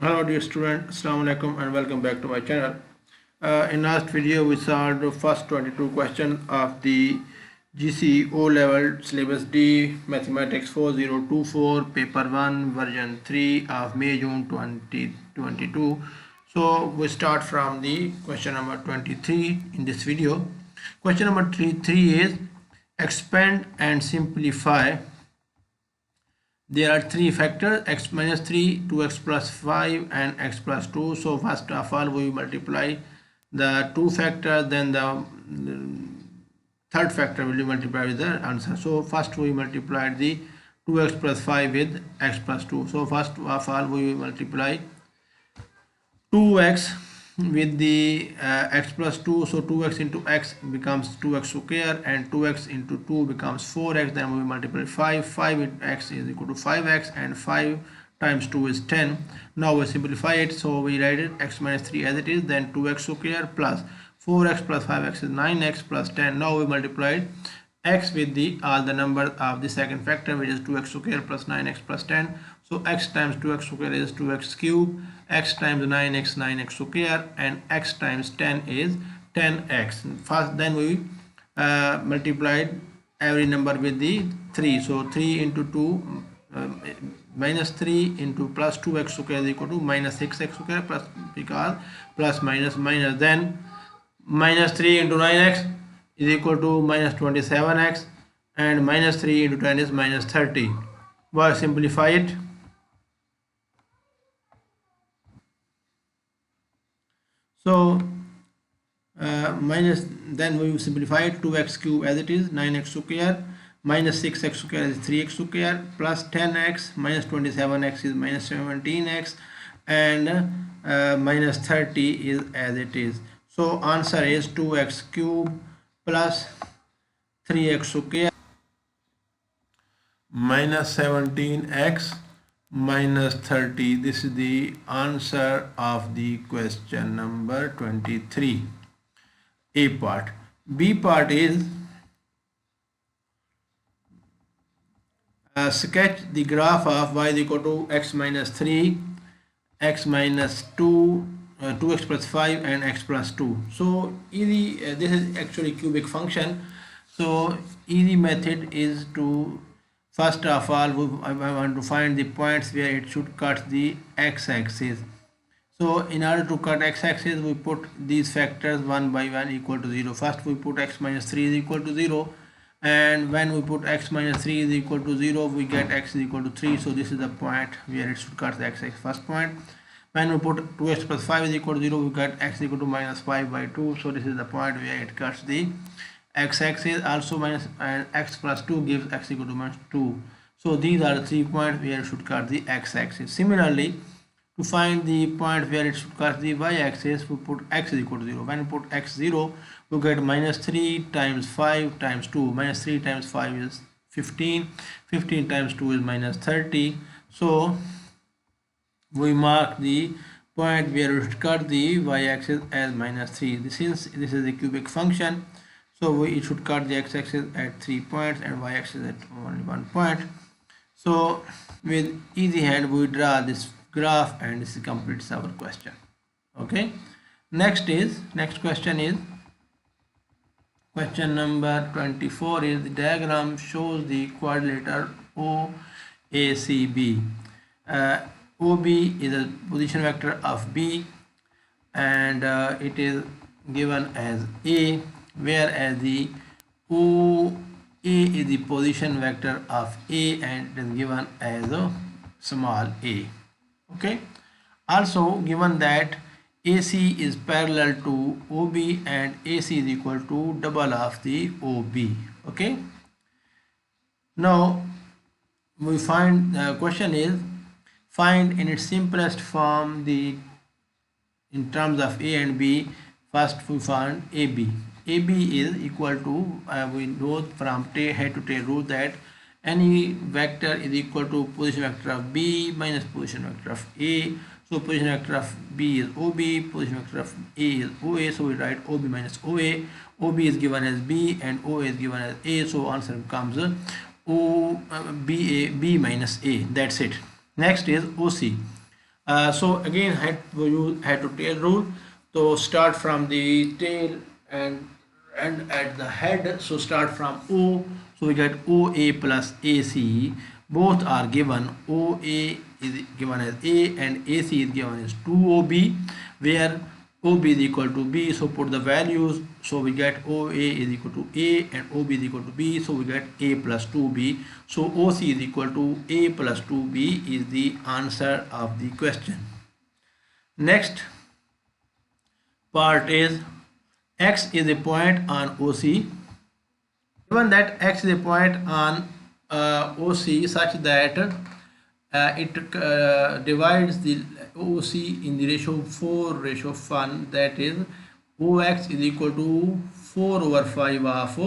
Hello dear student, Assalamu alaikum and welcome back to my channel. In last video we solved the first 22 questions of the GCE O level syllabus D mathematics 4024 paper 1 version 3 of May June 2022. So we start from the question number 23 in this video. Question number 3 is expand and simplify. There are three factors: x minus 3, 2x plus 5 and x plus 2. So first of all we multiply the two factors, then the third factor will be multiplied with the answer. So first we multiplied the 2x plus 5 with x plus 2. So first of all we multiply 2x with the x plus 2. So 2x into x becomes 2x square and 2x into 2 becomes 4x. Then we multiply 5 into x is equal to 5x and 5 times 2 is 10. Now we simplify it, so we write it x minus 3 as it is, then 2x square plus 4x plus 5x is 9x plus 10. Now we multiplied x with the all the numbers of the second factor, which is 2x square plus 9x plus 10. So x times 2x square is 2x cube, x times 9x square, and x times 10 is 10x. First then we multiplied every number with the 3. So 3 into 2 minus 3 into plus 2x square is equal to minus 6x square, plus because plus minus minus, then minus 3 into 9x is equal to minus 27x, and minus 3 into 10 is minus 30. We'll simplify it. So minus, then we will simplify it, 2x cube as it is, 9x square, minus 6x square is 3x square, plus 10x minus 27x is minus 17x, and minus 30 is as it is. So answer is 2x cube plus 3x square minus 17x minus 30. This is the answer of the question number 23. A part. B part is sketch the graph of y is equal to x minus 3, x minus 2, 2x plus 5 and x plus 2. So easy, this is actually cubic function. So easy method is to, first of all I want to find the points where it should cut the x-axis. So in order to cut x-axis we put these factors one by one equal to 0. First we put x minus 3 is equal to 0, and when we put x minus 3 is equal to 0 we get x is equal to 3. So this is the point where it should cut the x-axis, first point. When we put 2x plus 5 is equal to 0 we get x equal to minus 5 by 2. So this is the point where it cuts the x-axis. Also minus, and x plus 2 gives x equal to minus 2. So these are the 3 points where it should cut the x-axis. Similarly, to find the point where it should cut the y-axis, we put x is equal to 0. When we put x 0, we get minus 3 times 5 times 2. Minus 3 times 5 is 15. 15 times 2 is minus 30. So we mark the point where we should cut the y-axis as minus 3. Since this is a cubic function, so it should cut the x-axis at 3 points and y-axis at only 1 point. So with easy hand we draw this graph, and this completes our question. Okay, next question is question number 24 is the diagram shows the quadrilateral OACB. OB is a position vector of B, and it is given as A, whereas the OA is the position vector of A and it is given as a small a. Okay, also given that AC is parallel to OB and AC is equal to double of the OB. Okay, now we find the question is find in its simplest form the, in terms of A and B. First we find AB. AB is equal to, we know from head to tail rule that any vector is equal to position vector of B minus position vector of A. So position vector of B is OB, position vector of A is OA. So we write OB minus OA. OB is given as B and OA is given as A. So answer becomes B minus A. That's it. Next is OC. So again you had to tail rule. So start from the tail and at the head. So start from O. So we get OA plus AC. Both are given. OA is given as A and AC is given as 2OB, where OB is equal to B. So put the values. So we get OA is equal to A and OB is equal to B. So we get A plus 2B. So OC is equal to A plus 2B is the answer of the question. Next part is X is a point on OC. Given that X is a point on OC such that it divides the OC in the ratio 4:1, that is OX is equal to 4/5 of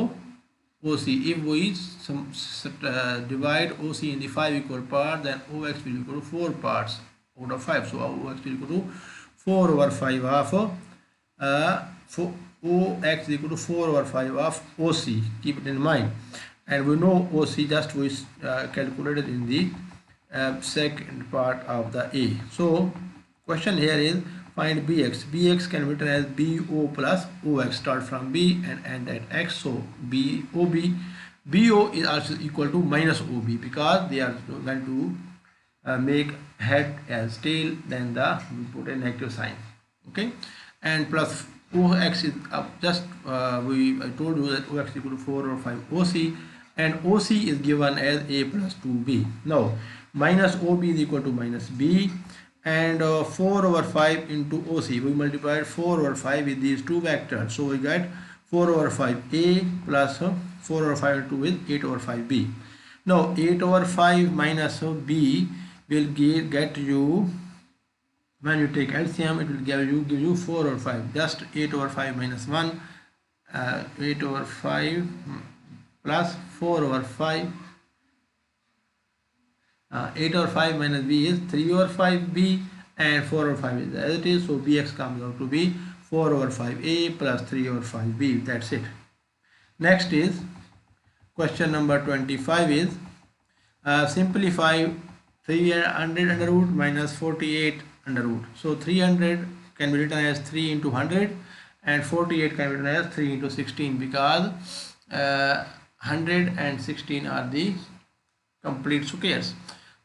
OC. If we divide OC in the 5 equal parts, then OX will equal to 4 parts out of 5. So OX will equal to 4/5 of OX is equal to 4/5 of OC. Keep it in mind. And we know OC just we calculated in the second part of the A. So question here is find BX. BX can be written as BO plus OX. Start from B and end at X. So BO is also equal to minus OB, because they are going to make head as tail, then we put a negative sign. Okay, and plus OX is just I told you that OX is equal to 4/5 OC, and OC is given as A plus 2B. Now minus OB is equal to minus B, and 4/5 into OC, we multiplied 4/5 with these two vectors, so we get 4/5A plus 4/5 into with 8/5B. Now 8/5 minus B will get you, when you take LCM, it will give you 4/5. Just 8/5 minus 1, 8/5 plus 4/5. 8/5 minus B is 3/5B, and 4/5 is as it is. So BX comes out to be 4/5A plus 3/5B. That's it. Next is question number 25 is simplify 300 under root minus 48 under root. So 300 can be written as 3 into 100, and 48 can be written as 3 into 16, because 100 and 16 are the complete squares.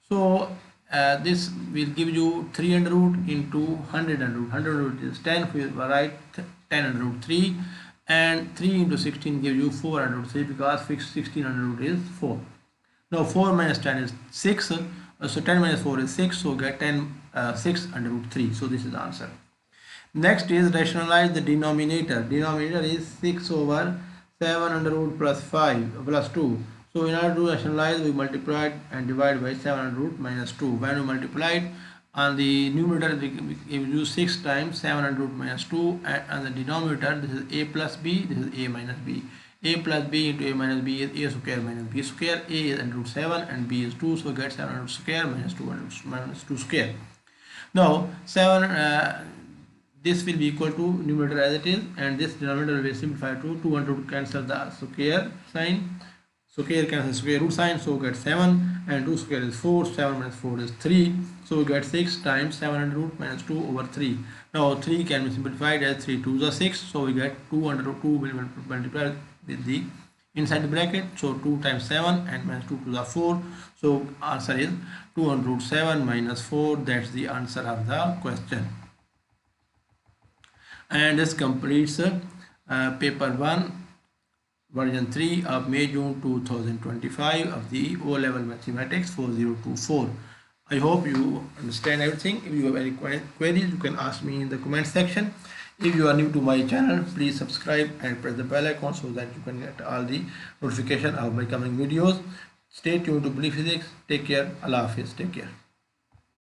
So this will give you 3 under root into 100 under root. 100 under root is 10, we will write 10 under root 3, and 3 into 16 gives you 4 under root 3, because 16 under root is 4. Now 4 minus 10 is 6, so 10 minus 4 is 6, so get 6 under root 3. So this is the answer. Next is rationalize the denominator. Denominator is 6/7 under root plus 5 plus 2. So in order to rationalize, we multiplied and divide by 7 under root minus 2. When we multiplied on the numerator, we use 6 times 7 under root minus 2, and on the denominator, this is A plus B, this is A minus B. A plus B into A minus B is A square minus B square. A is under root 7 and B is 2, so we get 7 under root square minus 2 under minus 2 square. Now 7, this will be equal to numerator as it is, and this denominator will be simplified to 2 under root cancel the square sign. Square cancels square root sign, so we get 7, and 2 square is 4, 7 minus 4 is 3, so we get 6 times 7 under root minus 2 over 3. Now 3 can be simplified as 3 2s are 6, so we get 2 under root 2 will be multiplied with the inside the bracket, so 2 times 7 and minus 2 2s are 4, so answer is 2 under root 7 minus 4. That's the answer of the question. And this completes paper 1 version 3 of May-June 2025 of the O-Level Mathematics 4024. I hope you understand everything. If you have any queries, you can ask me in the comment section. If you are new to my channel, please subscribe and press the bell icon so that you can get all the notification of my coming videos. Stay tuned to Believe Physics. Take care. Allah Hafiz. Take care.